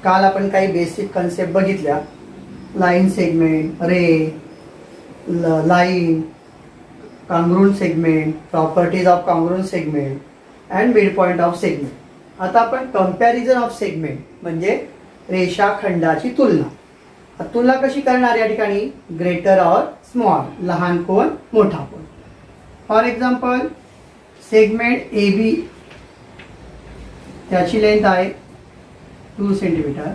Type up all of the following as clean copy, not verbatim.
काल आपण काही बेसिक कन्सेप्ट बघितल्या. Line segment, ray, line, congruent segment, properties of congruent segment and mid point of segment. आता आपण कंपॅरिझन ऑफ सेगमेंट म्हणजे रेषाखंडाची तुलना. तुलना कशी करणार या ठिकाणी? ग्रेटर और स्मॉल, लहान कोण मोठा कोण. For example segment A B, त्याची लेंथ आहे 2 सेंटीमीटर.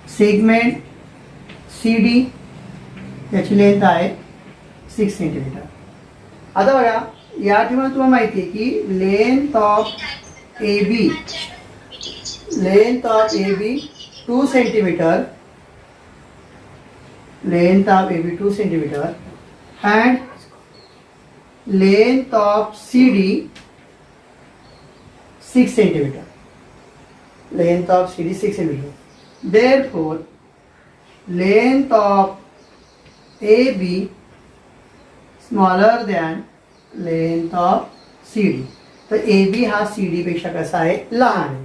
सेगमेंट सी डी, त्याची लेंथ आहे 6 सेंटीमीटर. आता बघा या ठिकाणी तुम्हाला माहिती आहे की length of A B 2 centimetre, length of A B 2 centimetre and length of CD 6 centimeter. Length of CD 6 centimeter. Therefore, length of AB smaller than length of CD. तर AB हा CD पेक्षा कसा आहे? लहान आहे,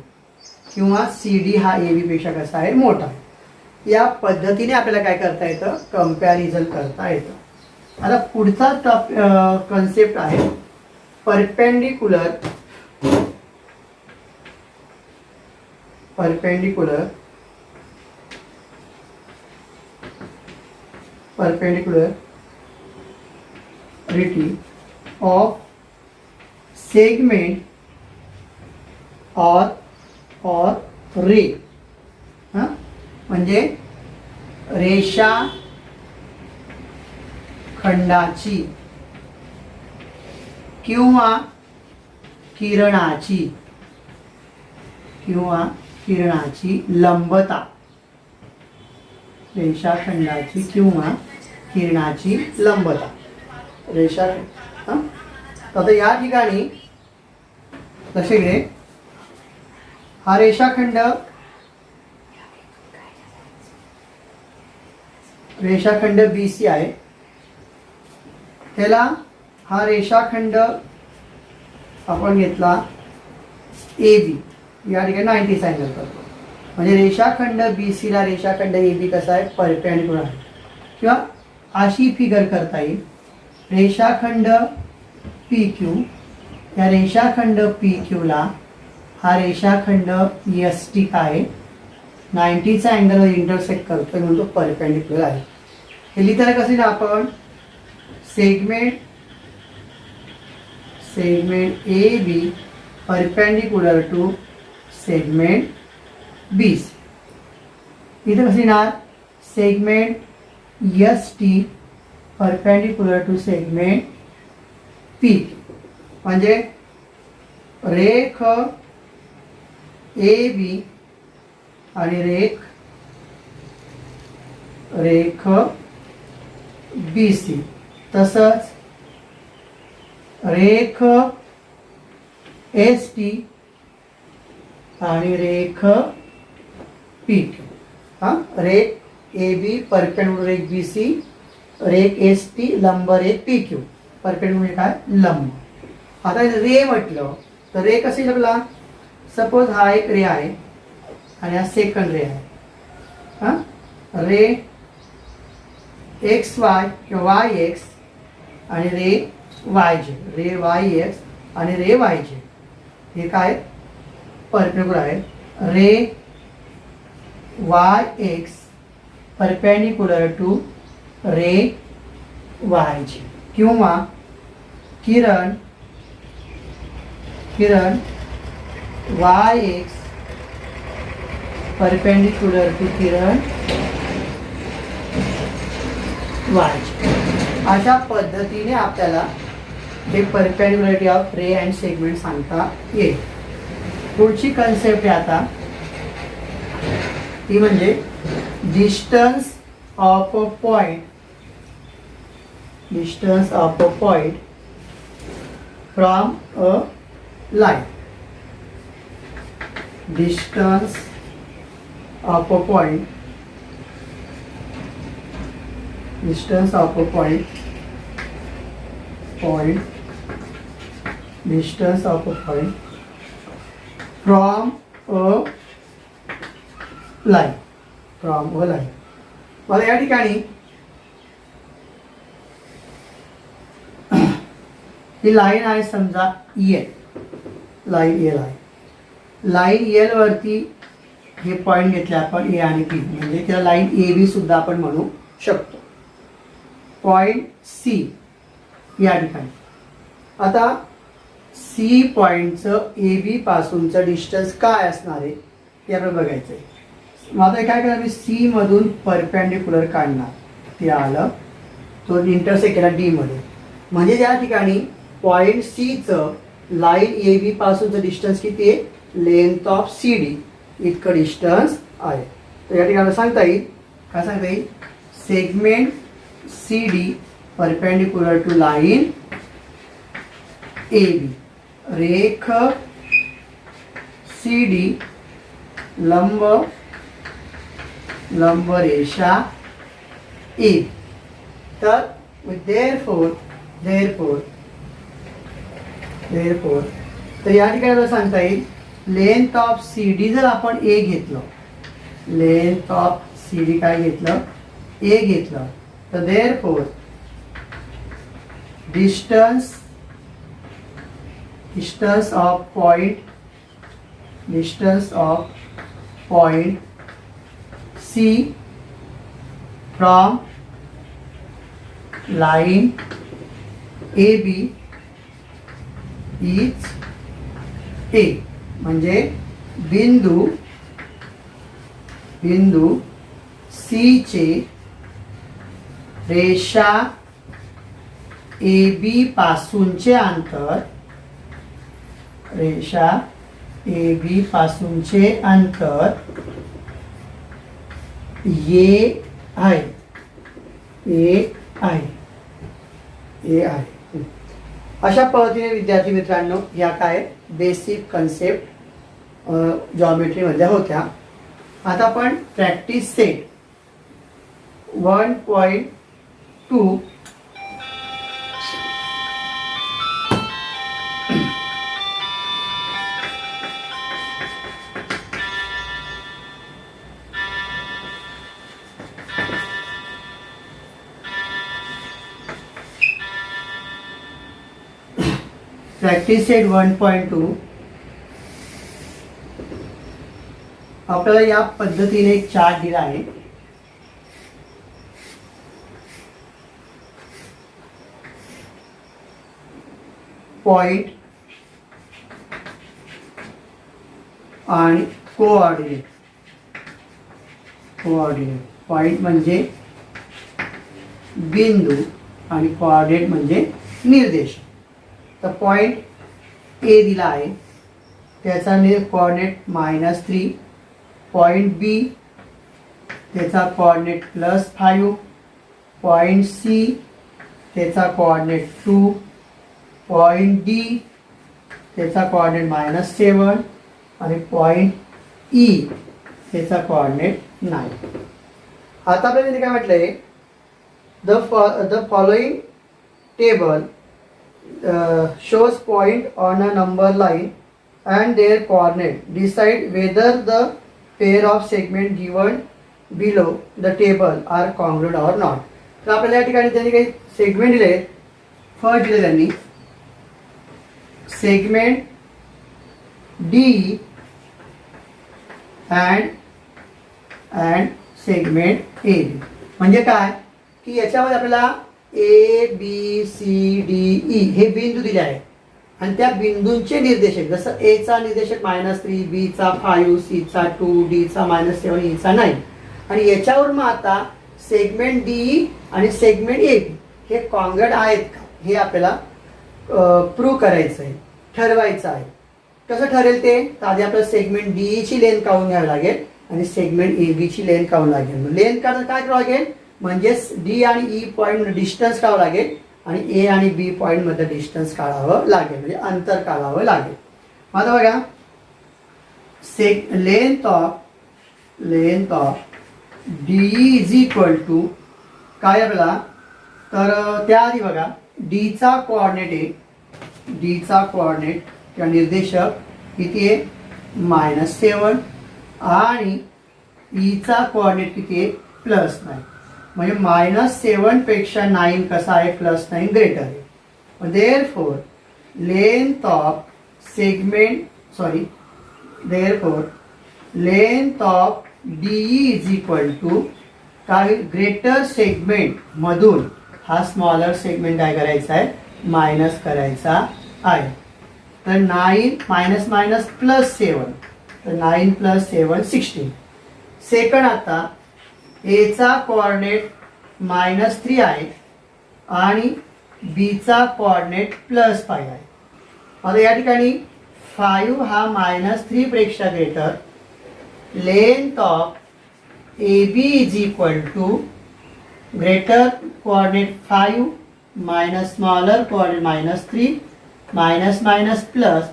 किंवा CD हा AB पेक्षा कसा आहे? मोठा आहे. या पद्धतीने आपल्याला काय करता येतं? कंपॅरिझन करता येतं. आता पुढचा कन्सेप्ट आहे परपेंडिक्युलर रिटी ऑफ सेगमेंट और रे. म्हणजे रेषा खंडाची किंवा किरणाची लंबता. रेषाखंडाची किंवा किरणाची लंबता. आता या ठिकाणी लक्ष घे, हा रेषाखंड BC आहे. त्याला हा रेषाखंड आपण घेतला AB, या ठिकाणी 90 अँगल करतो. म्हणजे रेषाखंड BC ला रेषाखंड AB कसा आहे? परपेंडिक्युलर आहे. किंवा अशी फिगर करता येईल, रेषाखंड PQ, या रेषाखंड PQ ला हा रेषाखंड ST काय 90चा अँगल इंटरसेक्ट करतो म्हणून तो परपेंडिक्युलर आहे. हे लिहिताना कसं ना आपण segment AB perpendicular to segment BC. इथं कसं येणार? Segment ST perpendicular to segment PQ. म्हणजे रेख AB आणि रेख BC, तसंच रेख ST आणि रेख PQ. रेख AB परपेंडिक्युलर रेख BC, रेख ST लंब रेख PQ, परपेंडिक्युलर काय? लंब. आता रे म्हटलं तर रे कसे लागला? सपोज हा एक रे आहे आणि हा सेकंड रे आहे. रे XY किंवा YX आणि रे YJ, रे YX आणि रे YJ हे काय? परपेंडिक्युलर आहे. Ray YX perpendicular to ray YJ, किंवा किरण YX परपेंडिक्युलर टू किरण YJ. अशा पद्धतीने आपल्याला हे perpendicularity of ray and segment सांगता येईल. पुढची कन्सेप्ट आहे आता ती म्हणजे distance of a point from a line. Distance of a point distance of a point distance of a point from a line, from a line. मला या ठिकाणी ही लाईन आहे समजा एल, लाईन एल आहे. लाईन एल वरती हे point घेतले आपण ए आणि बी, म्हणजे त्याला लाईन ए बी सुद्धा आपण म्हणू शकतो. पॉईंट सी या ठिकाणी. आता सी पॉईंटचं ए बी पासूनचं डिस्टन्स काय असणार आहे ते आपल्याला बघायचं आहे. माझं काय करणार, मी सी मधून परपेंडिक्युलर काढणार, ते आलं, तो इंटरसेक्ट केला डी मध्ये. म्हणजे या ठिकाणी पॉईंट सीचं लाईन ए बी पासूनचं डिस्टन्स किती आहे, लेंथ ऑफ सी डी इतकं डिस्टन्स आहे. तर या ठिकाणी सांगता येईल, काय सांगता येईल, segment C D perpendicular to line A B, रेख सी डी लंब रेषा ए. तर therefore तर या ठिकाणी सांगता येईल लेंथ ऑफ सी डी जर आपण ए घेतलं, लेंथ ऑफ सी डी काय घेतलं, ए घेतलं, तर therefore distance of point C from line A B is A. म्हणजे बिंदू सी चे रेषा ए बी पासूनचे अंतर, रेषा ए बी पासूनचे अंतर ये आहे, अशा पद्धतीने विद्यार्थी मित्रांनो या काय बेसिक कन्सेप्ट जॉमेट्री मधल्या होत्या. आता आपण प्रॅक्टिस सेट 1.2 प्रॅक्टिस सेट 1.2 आपल्याला या पद्धतीने एक चार्ट दिला आहे. पॉइंट आणि कोऑर्डिनेट. पॉइंट म्हणजे बिंदू आणि कोऑर्डिनेट म्हणजे निर्देश. तर पॉइंट ए दिला आहे, त्याचा कोऑर्डिनेट -3. पॉइंट बी त्याचा कोऑर्डिनेट +5. पॉइंट सी त्याचा कोऑर्डिनेट 2. पॉइंट डी त्याचा कोऑर्डिनेट -7 आणि पॉइंट ई त्याचा कोऑर्डिनेट 9. आतापर्यंत काय म्हटलंय, the following table shows point on a number line and their coordinate. Decide whether the pair of segment given below the table are congruent or not. तर आपल्याला या ठिकाणी त्यांनी काही सेगमेंट दिले. फर्स्ट दिले त्यांनी segment D and segment A. म्हणजे काय की याच्यामध्ये आपल्याला A B C D E हे बिंदू दिले आहेत आणि त्या बिंदूंचे निर्देशक, जसं ए चा निर्देशक -3, बी चा 5, सी चा 2, डी चा -7, ई चा 9. आणि याच्यावर मग आता सेगमेंट डी आणि सेगमेंट ए हे कॉन्ग्रुएंट आहेत का हे आपल्याला प्रूव्ह करायचं आहे, ठरवायचं आहे. कसं ठरेल ते, तर आधी आपल्याला सेगमेंट डी ची लेंथ काढून घ्यावी लागेल आणि सेगमेंट ए बी ची लेंथ काढून लागेल. लेंथ काढून काय करावं लागेल, म्हणजेच डी आणि ई पॉईंट डिस्टन्स काढावं लागेल आणि ए आणि बी पॉईंट मध्ये डिस्टन्स काढावं लागेल, म्हणजे अंतर काढावं लागेल. आता बघा length of D is equal to काय आपल्याला, तर त्याआधी बघा डी चा कोऑर्डिनेट किंवा निर्देशक किती आहे -7 आणि ईचा कोऑर्डिनेट किती आहे +9. म्हणजे -7 पेक्षा 9 कसा आहे +9 ग्रेटर आहे. Therefore length of DE is equal to काय ग्रेटर सेगमेंट मधून हा स्मॉलर सेगमेंट काय करायचा आहे मायनस करायचा आहे. तर 9 मायनस मायनस +7 तर 9 + 7 16. सेकंड आता एचा कोऑर्डिनेट -3 आहे आणि बीचा कोऑर्डिनेट +5 आहे. आता या ठिकाणी 5 हा -3 पेक्षा greater. Length of AB is equal to greater coordinate 5 minus smaller coordinate -3 minus minus plus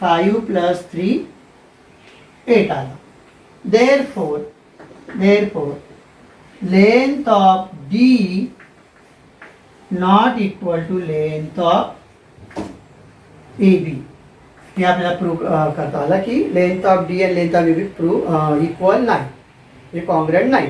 5 + 3 8 आला. Therefore length of D not equal to length of AB. हे आपल्याला प्रूव्ह करता आला की लेंथ ऑफ डी आणि length of AB prove equal नाही, हे congruent नाही.